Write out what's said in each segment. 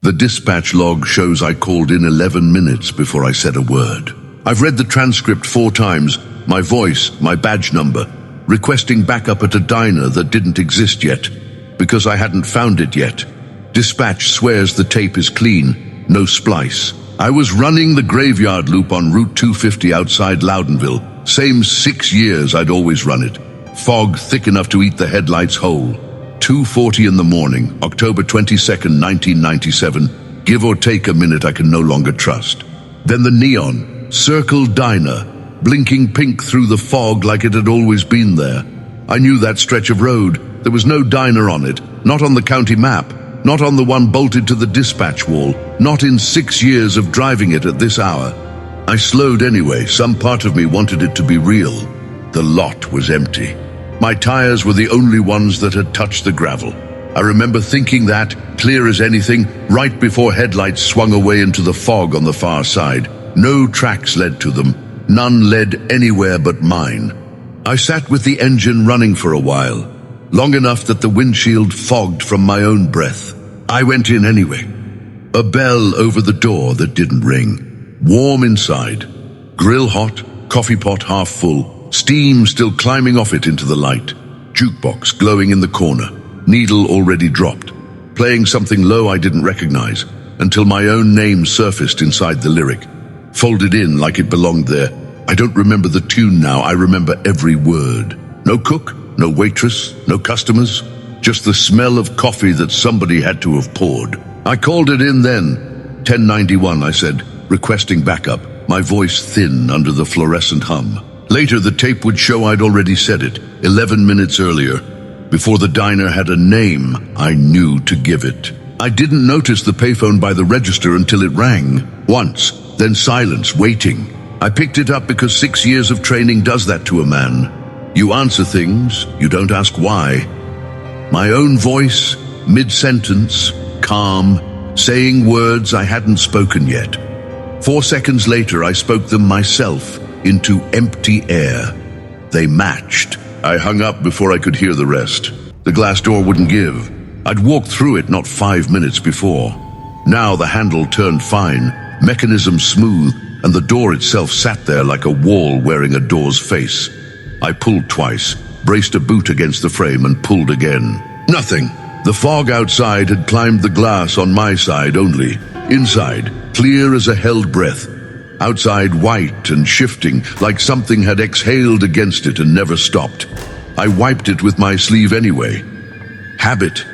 The dispatch log shows I called in 11 minutes before I said a word. I've read the transcript 4 times, my voice, my badge number, requesting backup at a diner that didn't exist yet, because I hadn't found it yet. Dispatch swears the tape is clean, no splice. I was running the graveyard loop on Route 250 outside Loudonville, same 6 years I'd always run it. Fog thick enough to eat the headlights whole. 2:40 in the morning, October 22nd, 1997, give or take a minute I can no longer trust. Then the neon, Circle Diner, blinking pink through the fog like it had always been there. I knew that stretch of road. There was no diner on it, not on the county map, not on the one bolted to the dispatch wall, not in 6 years of driving it at this hour. I slowed anyway. Some part of me wanted it to be real. The lot was empty. My tires were the only ones that had touched the gravel. I remember thinking that, clear as anything, right before headlights swung away into the fog on the far side. No tracks led to them. None led anywhere but mine. I sat with the engine running for a while, long enough that the windshield fogged from my own breath. I went in anyway. A bell over the door that didn't ring. Warm inside. Grill hot, coffee pot half full, steam still climbing off it into the light. Jukebox glowing in the corner, needle already dropped. Playing something low I didn't recognize, until my own name surfaced inside the lyric. Folded in like it belonged there. I don't remember the tune now, I remember every word. No cook, no waitress, no customers, just the smell of coffee that somebody had to have poured. I called it in then. 1091, I said, requesting backup, my voice thin under the fluorescent hum. Later, the tape would show I'd already said it, 11 minutes earlier. Before the diner had a name, I knew to give it. I didn't notice the payphone by the register until it rang. Once, then silence, waiting. I picked it up because 6 years of training does that to a man. You answer things, you don't ask why. My own voice, mid-sentence, calm, saying words I hadn't spoken yet. 4 seconds later, I spoke them myself into empty air. They matched. I hung up before I could hear the rest. The glass door wouldn't give. I'd walked through it not 5 minutes before. Now the handle turned fine, mechanism smooth, and the door itself sat there like a wall wearing a door's face. I pulled twice, braced a boot against the frame and pulled again. Nothing. The fog outside had climbed the glass on my side only. Inside, clear as a held breath. Outside, white and shifting, like something had exhaled against it and never stopped. I wiped it with my sleeve anyway. Habit.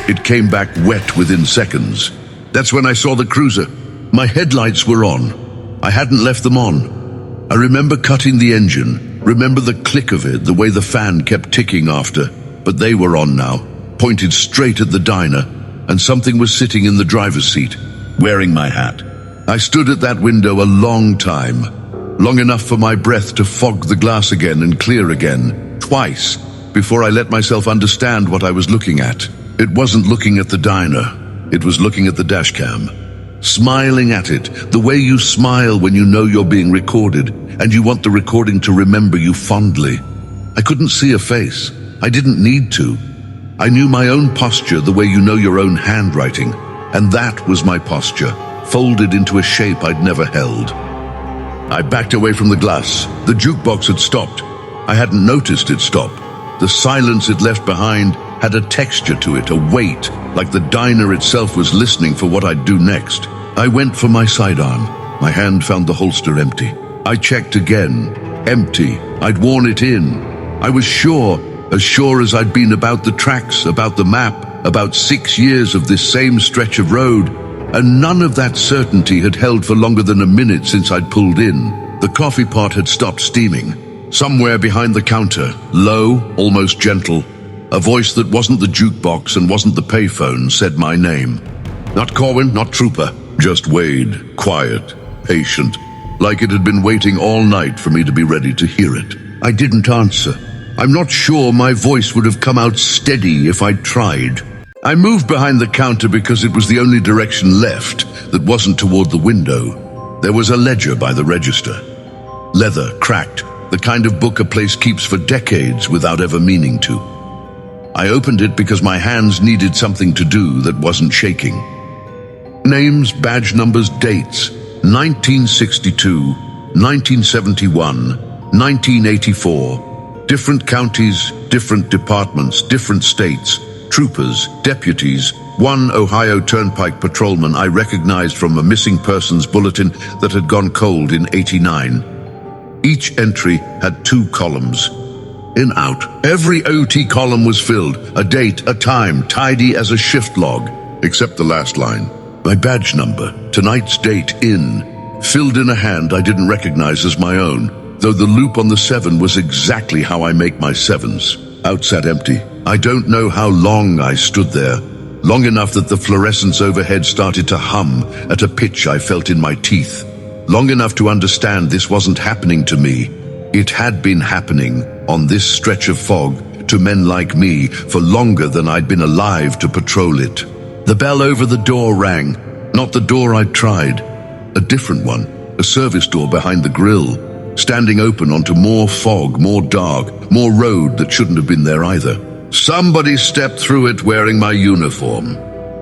It came back wet within seconds. That's when I saw the cruiser. My headlights were on. I hadn't left them on. I remember cutting the engine, remember the click of it, the way the fan kept ticking after, but they were on now, pointed straight at the diner, and something was sitting in the driver's seat, wearing my hat. I stood at that window a long time, long enough for my breath to fog the glass again and clear again, twice, before I let myself understand what I was looking at. It wasn't looking at the diner, it was looking at the dashcam. Smiling at it, the way you smile when you know you're being recorded, and you want the recording to remember you fondly. I couldn't see a face. I didn't need to. I knew my own posture the way you know your own handwriting, and that was my posture, folded into a shape I'd never held. I backed away from the glass. The jukebox had stopped. I hadn't noticed it stop. The silence it left behind had a texture to it, a weight, like the diner itself was listening for what I'd do next. I went for my sidearm. My hand found the holster empty. I checked again. Empty. I'd worn it in. I was sure as I'd been about the tracks, about the map, about 6 years of this same stretch of road, and none of that certainty had held for longer than a minute since I'd pulled in. The coffee pot had stopped steaming. Somewhere behind the counter, low, almost gentle, a voice that wasn't the jukebox and wasn't the payphone said my name. Not Corwin, not Trooper, just Wade, quiet, patient, like it had been waiting all night for me to be ready to hear it. I didn't answer. I'm not sure my voice would have come out steady if I'd tried. I moved behind the counter because it was the only direction left that wasn't toward the window. There was a ledger by the register. Leather, cracked, the kind of book a place keeps for decades without ever meaning to. I opened it because my hands needed something to do that wasn't shaking. Names, badge numbers, dates. 1962, 1971, 1984. Different counties, different departments, different states. Troopers, deputies. One Ohio Turnpike patrolman I recognized from a missing persons bulletin that had gone cold in '89. Each entry had 2 columns. In, out. Every OT column was filled. A date, a time, tidy as a shift log. Except the last line. My badge number, tonight's date, in. Filled in a hand I didn't recognize as my own, though the loop on the 7 was exactly how I make my 7s. Out sat empty. I don't know how long I stood there. Long enough that the fluorescence overhead started to hum at a pitch I felt in my teeth. Long enough to understand this wasn't happening to me. It had been happening on this stretch of fog to men like me for longer than I'd been alive to patrol it. The bell over the door rang. Not the door I'd tried. A different one. A service door behind the grill. Standing open onto more fog, more dark, more road that shouldn't have been there either. Somebody stepped through it wearing my uniform.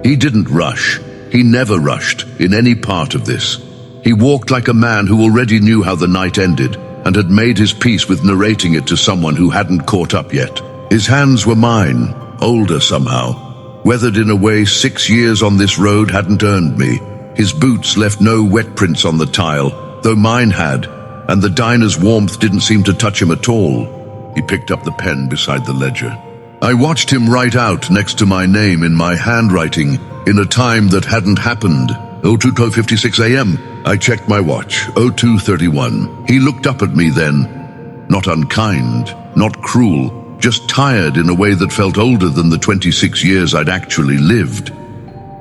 He didn't rush. He never rushed in any part of this. He walked like a man who already knew how the night ended and had made his peace with narrating it to someone who hadn't caught up yet. His hands were mine, older somehow, weathered in a way 6 years on this road hadn't earned me. His boots left no wet prints on the tile, though mine had, and the diner's warmth didn't seem to touch him at all. He picked up the pen beside the ledger. I watched him write out next to my name in my handwriting in a time that hadn't happened. 02:56 a.m. I checked my watch. 02:31. He looked up at me then. Not unkind, not cruel, just tired in a way that felt older than the 26 years I'd actually lived.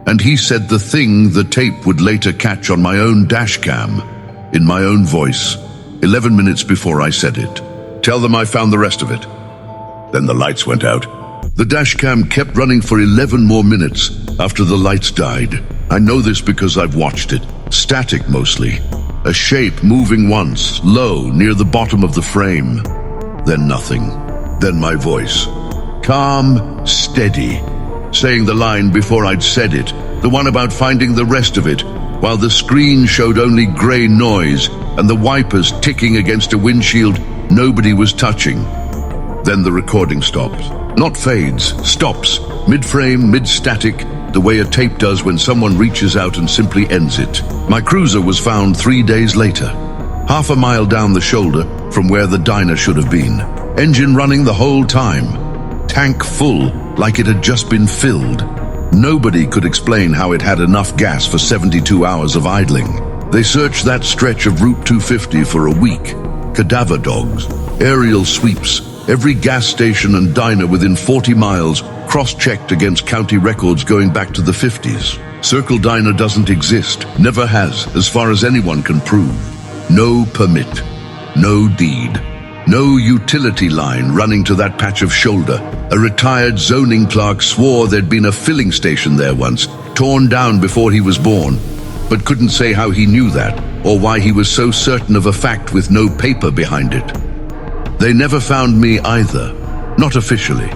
And he said the thing the tape would later catch on my own dash cam, in my own voice, 11 minutes before I said it. Tell them I found the rest of it. Then the lights went out. The dash cam kept running for 11 more minutes after the lights died. I know this because I've watched it. Static mostly. A shape moving once, low, near the bottom of the frame. Then nothing. Then my voice. Calm, steady. Saying the line before I'd said it. The one about finding the rest of it, while the screen showed only grey noise and the wipers ticking against a windshield nobody was touching. Then the recording stops. Not fades, stops. Mid-frame, mid-static, the way a tape does when someone reaches out and simply ends it. My cruiser was found 3 days later, half a mile down the shoulder from where the diner should have been. Engine running the whole time. Tank full, like it had just been filled. Nobody could explain how it had enough gas for 72 hours of idling. They searched that stretch of Route 250 for a week. Cadaver dogs, aerial sweeps, every gas station and diner within 40 miles cross-checked against county records going back to the 50s. Circle Diner doesn't exist, never has, as far as anyone can prove. No permit, no deed, no utility line running to that patch of shoulder. A retired zoning clerk swore there'd been a filling station there once, torn down before he was born, but couldn't say how he knew that, or why he was so certain of a fact with no paper behind it. They never found me either, not officially.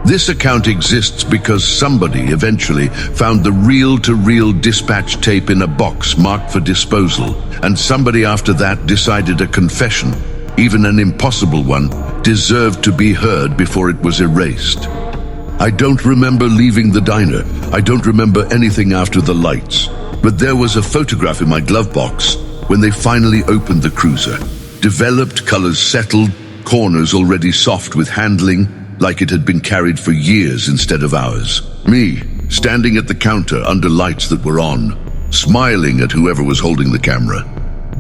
This account exists because somebody eventually found the reel-to-reel dispatch tape in a box marked for disposal, and somebody after that decided a confession, even an impossible one, deserved to be heard before it was erased. I don't remember leaving the diner. I don't remember anything after the lights. But there was a photograph in my glove box when they finally opened the cruiser. Developed, colors settled, corners already soft with handling, like it had been carried for years instead of hours. Me, standing at the counter under lights that were on, smiling at whoever was holding the camera.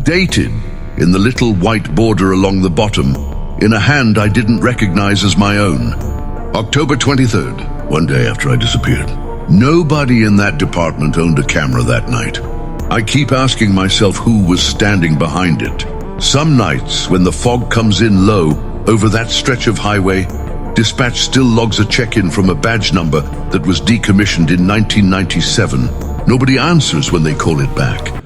Dated, in the little white border along the bottom, in a hand I didn't recognize as my own. October 23rd, one day after I disappeared. Nobody in that department owned a camera that night. I keep asking myself who was standing behind it. Some nights, when the fog comes in low over that stretch of highway, dispatch still logs a check-in from a badge number that was decommissioned in 1997. Nobody answers when they call it back.